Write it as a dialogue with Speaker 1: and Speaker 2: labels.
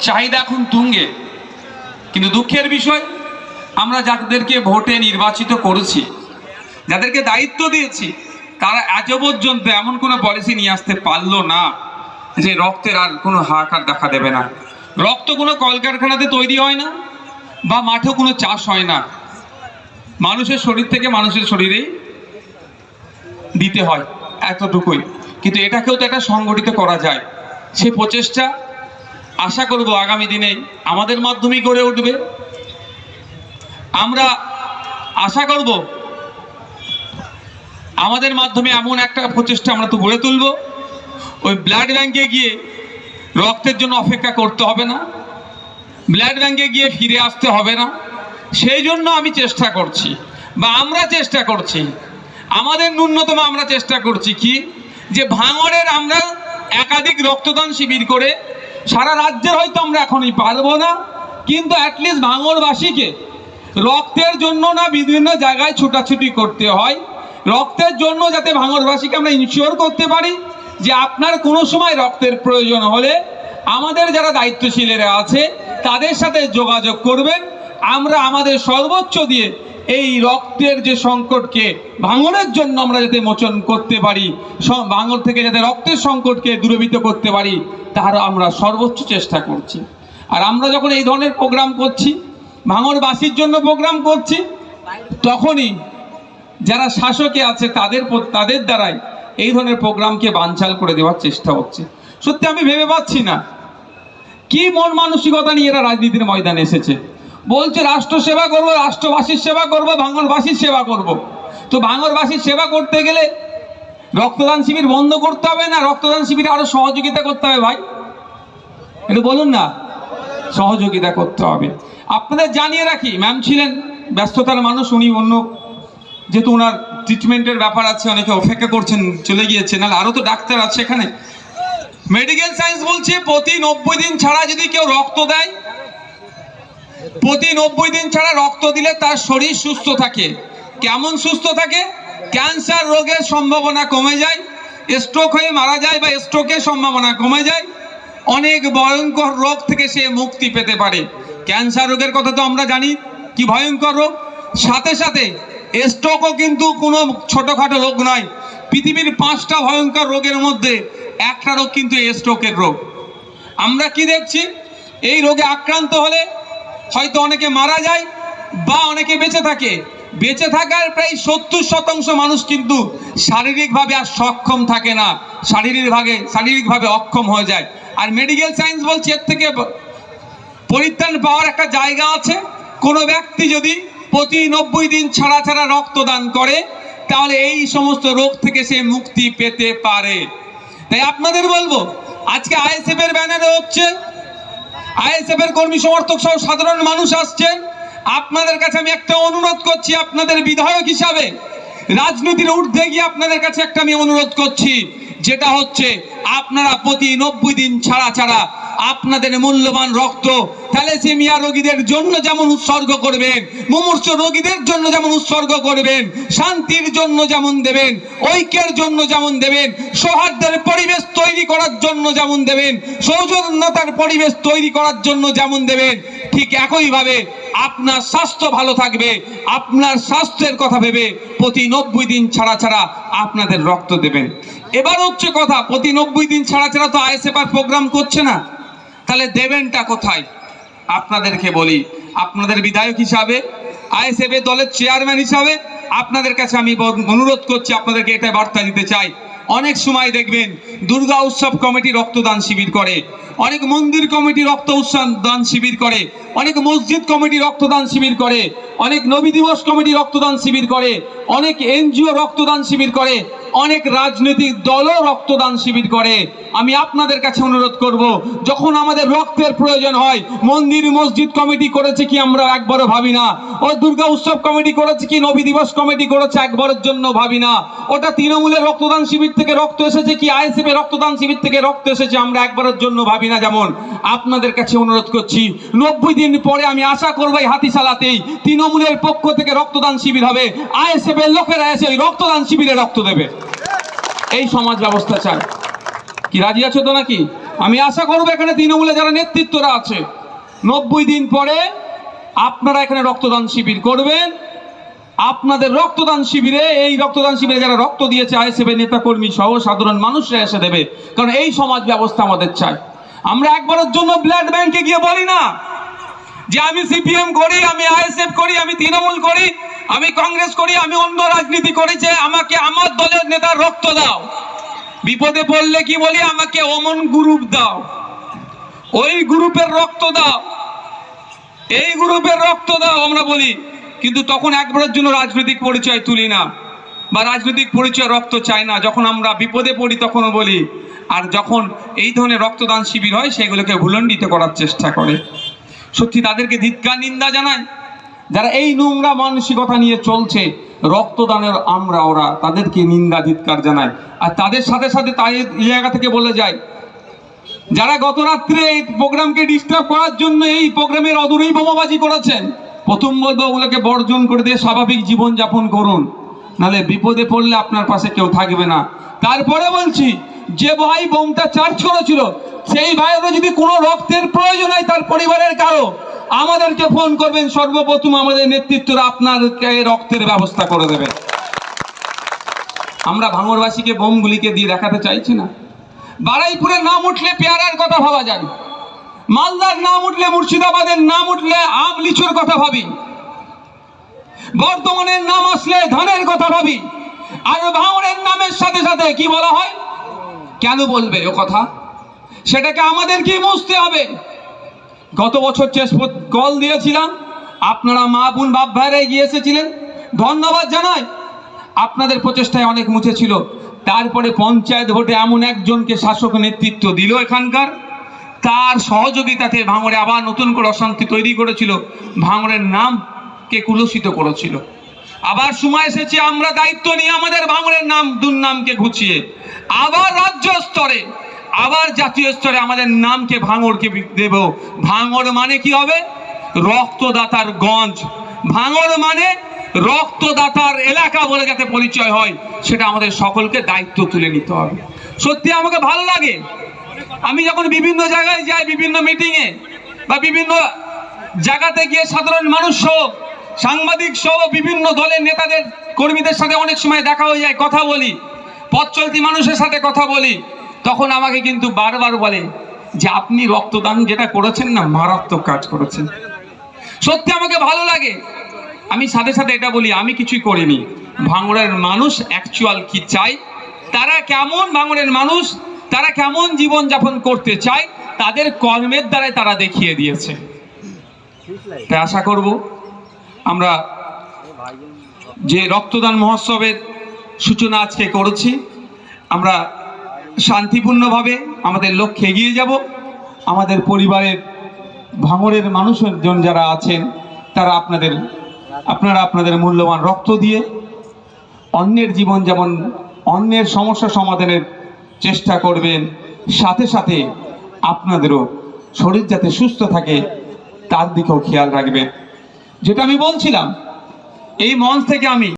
Speaker 1: চাহিদা এখন তুঙ্গে। কিন্তু দুঃখের বিষয়, আমরা যাদেরকে ভোটে নির্বাচিত করেছি, যাদেরকে দায়িত্ব দিয়েছি, তারা আজ পর্যন্ত এমন কোনো পলিসি নিয়ে আসতে পারলো না যে রক্তের আর কোনো হাহাকার দেখা দেবে না। রক্ত কোনো কলকারখানাতে তৈরি হয় না, বা মাঠে কোনো চাষ হয় না, মানুষের শরীর থেকে মানুষের শরীরেই দিতে হয়, এতটুকুই। কিন্তু এটাকেও তো একটা সংগঠিত করা যায়। সে প্রচেষ্টা আশা করব আগামী দিনে আমাদের মাধ্যমেই গড়ে উঠবে। আমরা আশা করব আমাদের মাধ্যমে এমন একটা প্রচেষ্টা আমরা তো গড়ে তুলব, ওই ব্লাড ব্যাংকে গিয়ে রক্তের জন্য অপেক্ষা করতে হবে না, ব্লাড ব্যাংকে গিয়ে ফিরে আসতে হবে না। সেই জন্য আমি চেষ্টা করছি, বা আমরা চেষ্টা করছি, আমাদের ন্যূনতম আমরা চেষ্টা করছি কি, যে ভাঙড়ের আমরা একাধিক রক্তদান শিবির করে, সারা রাজ্যের হয়তো আমরা এখনই পারবো না, কিন্তু অ্যাটলিস্ট ভাঙড়বাসীকে রক্তের জন্য না বিভিন্ন জায়গায় ছুটাছুটি করতে হয়, রক্তের জন্য যাতে ভাঙড়বাসীকে আমরা ইনশিওর করতে পারি যে আপনার কোনো সময় রক্তের প্রয়োজন হলে আমাদের যারা দায়িত্বশীলেরা আছে তাদের সাথে যোগাযোগ করবেন। আমরা আমাদের সর্বোচ্চ দিয়ে এই রক্তের যে সংকটকে ভাঙনের জন্য আমরা যাতে মোচন করতে পারি, ভাঙন থেকে যাতে রক্তের সংকটকে দূরীভূত করতে পারি, তার আমরা সর্বোচ্চ চেষ্টা করছি। আর আমরা যখন এই ধরনের প্রোগ্রাম করছি, ভাঙড়বাসীর জন্য প্রোগ্রাম করছি, তখনই যারা শাসকে আছে তাদের দ্বারাই এই ধরনের প্রোগ্রামকে বানচাল করে দেওয়ার চেষ্টা হচ্ছে। সত্যি আমি ভেবে পাচ্ছি না কি মন মানসিকতা নিয়ে এরা রাজনীতির ময়দানে এসেছে। বলছে রাষ্ট্র সেবা করবো, রাষ্ট্রবাসীর সেবা করবো, ভাঙড়বাসীর সেবা করব। তো ভাঙড়বাসীর সেবা করতে গেলে রক্তদান শিবির বন্ধ করতে হবে না রক্তদান শিবিরে আরো সহযোগিতা করতে হবে? ভাই একটু বলুন না, সহযোগিতা করতে হবে। আপনাদের জানিয়ে রাখি, ম্যাম ছিলেন ব্যস্ততার মানুষ, উনি অন্য যেহেতু ওনার ট্রিটমেন্টের ব্যাপার আছে, অনেকে অপেক্ষা করছেন, চলে গিয়েছে, নাহলে আরো তো ডাক্তার আছে এখানে। মেডিকেল সায়েন্স বলছে প্রতি 90 দিন ছাড়া যদি কেউ রক্ত দেয়, প্রতি 90 দিন ছাড়া রক্ত দিলে তার শরীর সুস্থ থাকে। কেমন সুস্থ থাকে? ক্যান্সার রোগের সম্ভাবনা কমে যায়, স্ট্রোক হয়ে মারা যায় বা স্ট্রোকের সম্ভাবনা কমে যায়, অনেক ভয়ঙ্কর রোগ থেকে সে মুক্তি পেতে পারে। ক্যান্সার রোগের কথা তো আমরা জানি কি ভয়ঙ্কর রোগ, সাথে সাথে স্ট্রোকও কিন্তু কোনো ছোটখাটো রোগ নয়। পৃথিবীর 5টা ভয়ঙ্কর রোগের মধ্যে একটা রোগ কিন্তু স্ট্রোকের রোগ। আমরা কি দেখছি, এই রোগে আক্রান্ত হলে হয়তো অনেকে মারা যায় বা অনেকে বেঁচে থাকে। বেঁচে থাকার প্রায় 70% মানুষ কিন্তু শারীরিকভাবে আর সক্ষম থাকে না, শারীরিকভাবে অক্ষম হয়ে যায়। আর মেডিকেল সায়েন্স বলছে এর থেকে পরিত্রাণ পাওয়ার একটা জায়গা আছে। কোনো ব্যক্তি যদি প্রতি 90 দিন ছাড়া ছাড়া রক্তদান করে, তাহলে এই সমস্ত রোগ থেকে সে মুক্তি পেতে পারে। তাই আপনাদের বলবো, আজকে আইএসএফ এর ব্যানারে হচ্ছে, আইএসএফ এর কর্মী সমর্থক সহ সাধারণ মানুষ আসছেন। আপনাদের কাছে আমি একটা অনুরোধ করছি, আপনাদের বিধায়ক হিসাবে রাজনীতির ঊর্ধ্বে গিয়ে আপনাদের কাছে একটা আমি অনুরোধ করছি, যেটা হচ্ছে আপনারা প্রতি 90 দিন ছাড়া ছাড়া আপনাদের মূল্যবান রক্ত থ্যালাসেমিয়া রোগীদের জন্য যেমন উৎসর্গ করবেন, মুমূর্ষ রোগীদের জন্য যেমন উৎসর্গ করবেন, শান্তির জন্য যেমন দেবেন, ঐক্যের জন্য যেমন দেবেন, সৌহার্দ্যের পরিবেশ তৈরি করার জন্য যেমন দেবেন, সৌজন্যতার পরিবেশ তৈরি করার জন্য যেমন দেবেন, ঠিক একইভাবে আপনার স্বাস্থ্য ভালো থাকবে, আপনার স্বাস্থ্যের কথা ভেবে প্রতি 90 দিন ছাড়া ছাড়া আপনাদের রক্ত দেবেন। এবার হচ্ছে কথা, প্রতি 90 দিন ছাড়া ছাড়া তো আইএসএফ আর প্রোগ্রাম করছে না, তাহলে দেবেনটা কোথায়? আপনাদেরকে বলি, আপনাদের বিধায়ক হিসাবে, আইএসএফ এর দলের চেয়ারম্যান হিসাবে আপনাদের কাছে আমি অনুরোধ করছি, আপনাদেরকে এটা বার্তা দিতে চাই। অনেক সময় দেখবেন দুর্গা উৎসব কমিটি রক্তদান শিবির করে, অনেক মন্দির কমিটি রক্তদান শিবির করে, অনেক মসজিদ কমিটি রক্তদান শিবির করে, অনেক নবী দিবস কমিটি রক্তদান শিবির করে, অনেক এনজিও রক্তদান শিবির করে, অনেক রাজনৈতিক দলও রক্তদান শিবির করে। আমি আপনাদের কাছে অনুরোধ করব, যখন আমাদের রক্তের প্রয়োজন হয়, মন্দির মসজিদ কমিটি করেছে কি আমরা একবারও ভাবি না, ও দুর্গা উৎসব কমিটি করেছে কি নবী দিবস কমিটি করেছে একবারের জন্য ভাবি না, ওটা তৃণমূলের রক্তদান শিবির থেকে রক্ত এসেছে কি আইএসএফ এর রক্তদান শিবির থেকে রক্ত এসেছে আমরা একবারের জন্য ভাবি না। যেমন আপনাদের কাছে অনুরোধ করছি, 90 দিন পরে আমি আশা করব এই হাতিশালাতেই তৃণমূলের পক্ষ থেকে রক্তদান শিবির হবে, আইএসএফ এর লোকেরা এসে ওই রক্তদান শিবিরে রক্ত দেবে। এই সমাজ ব্যবস্থা চায় কি? রাজি আছো তো নাকি? আমি আশা করবো এখানে তৃণমূলে যারা নেতৃত্বরা আছে 90 দিন পরে আপনারা এখানে রক্তদান শিবির করবেন। আপনাদের রক্তদান শিবিরে, এই রক্তদান শিবিরে যারা রক্ত দিয়েছে আইএসএফ নেতা কর্মী সহ সাধারণ মানুষরা এসে দেবে, কারণ এই সমাজ ব্যবস্থা আমাদের চাই। আমরা একবারের জন্য ব্লাড ব্যাংকে গিয়ে বলি না যে আমি সিপিএম করি, আমি আইএসএফ করি, আমি তৃণমূল করি, আমি কংগ্রেস করি, আমি অন্য রাজনীতি করি, যে আমাকে আমার দলের নেতার রক্ত দাও। বিপদে পড়লে কি বলি, আমাকে অমন গ্রুপ দাও, ওই গ্রুপের রক্ত দাও, এই গ্রুপের রক্ত দাও আমরা বলি। কিন্তু তখন একবারের জন্য রাজনৈতিক পরিচয় তুলি না বা রাজনৈতিক পরিচয় রক্ত চাই না। যখন আমরা বিপদে পড়ি তখনও বলি। আর যখন এই ধরনের রক্তদান শিবির হয় সেগুলোকে ভুলণ্ডিত করার চেষ্টা করে। সত্যি তাদেরকে ধিক্কার নিন্দা জানায় যারা এই নোংরা মানসিকতা নিয়ে চলছে। রক্তদানের ওরা তাদেরকে নিন্দা ধিক্কার জানায়। আর তাদের সাথে সাথে তাই এই জায়গা থেকে বলে যায় যারা গত রাত্রে এই প্রোগ্রামকে ডিস্টার্ব করার জন্য এই প্রোগ্রামের অদূরেই বোমাবাজি করেছেন, প্রথম বলবো ওগুলোকে বর্জন করে দিয়ে স্বাভাবিক জীবন যাপন করুন, নাহলে বিপদে পড়লে আপনার পাশে কেউ থাকবে না। তারপরে বলছি, যে ভাই বোমটা চার্জ করেছিল সেই ভাইয়েরও যদি কোনো রক্তের প্রয়োজন হয় তার পরিবারের কারো, আমাদেরকে ফোন করবেন। সর্বপ্রথম আমাদের নেতৃত্বরা আপনাদেরকে রক্তের ব্যবস্থা করে দেবে। আমরা ভাঙড়বাসীকে বোমগুলিকে দিয়ে দেখাতে চাইছি না। বারুইপুরের নাম উঠলে পেয়ারার কথা ভাবা যায়, মালদার নাম উঠলে, মুর্শিদাবাদের নাম উঠলে আম লিচুর কথা ভাবি, বর্ধমানের নাম আসলে ধানের কথা ভাবি। আর ভাঙড়ের নামের সাথে সাথে কি বলা হয়? কেন বলবে ও কথা? সেটাকে আমাদেরকে বুঝতে হবে। গত বছর কল দিয়েছিলাম, আপনারা মা বোন বাপ ভাইরা এগিয়ে এসেছিলেন, ধন্যবাদ জানাই। আপনাদের প্রচেষ্টায় অনেক মুছেছিল। তারপরে পঞ্চায়েত ভোটে এমন একজনকে শাসক নেতৃত্ব দিল এখানকার, তার সহযোগিতাতে ভাঙড়ে আবার নতুন করে অশান্তি তৈরি করেছিল, ভাঙড়ের নামকে কুলুষিত করেছিল। আবার সময় এসেছে আমরা দায়িত্ব নিয়ে আমাদের ভাঙড়ের নাম দুর্নামকে ঘুচিয়ে আবার রাজ্য স্তরে, আবার জাতীয় স্তরে আমাদের নামকে ভাঙড়কে দেব। ভাঙড় মানে কি হবে? রক্তদাতার গঞ্জ। ভাঙড় মানে রক্তদাতার এলাকা বলে যাতে পরিচয় হয়, সেটা আমাদের সকলকে দায়িত্ব তুলে নিতে হবে। সত্যি আমাকে ভালো লাগে, আমি যখন বিভিন্ন জায়গায় যাই, বিভিন্ন মিটিংয়ে বা বিভিন্ন জায়গাতে গিয়ে সাধারণ মানুষ সহ, সাংবাদিক সহ বিভিন্ন দলের নেতাদের কর্মীদের সাথে অনেক সময় দেখা হয়ে যায়, কথা বলি, পথ চলতি মানুষের সাথে কথা বলি, তখন আমাকে কিন্তু বারবার বলে যে আপনি রক্তদান যেটা করেছেন না, মারাত্মক কাজ করেছেন। সত্যি আমাকে ভালো লাগে। আমি সাথে সাথে এটা বলি, আমি কিছুই করিনি। ভাঙড়ের মানুষ অ্যাকচুয়াল কি চাই, তারা কেমন ভাঙড়ের মানুষ, তারা কেমন জীবন যাপন করতে চায়, তাদের কর্মের দ্বারাই তারা দেখিয়ে দিয়েছে। তাই আশা করব আমরা যে রক্তদান মহোৎসবের সূচনা আজকে করেছি, আমরা শান্তিপূর্ণভাবে আমাদের লক্ষ্যে এগিয়ে যাব। আমাদের পরিবারের ভাঙড়ের মানুষজন যারা আছেন তারা আপনারা আপনাদের মূল্যবান রক্ত দিয়ে অন্যের জীবন যেমন অন্যের সমস্যা সমাধানের চেষ্টা করবেন, সাথে সাথে আপনাদেরও শরীর যাতে সুস্থ থাকে তার দিকেও খেয়াল রাখবেন। যেটা আমি বলছিলাম, এই মঞ্চ থেকে আমি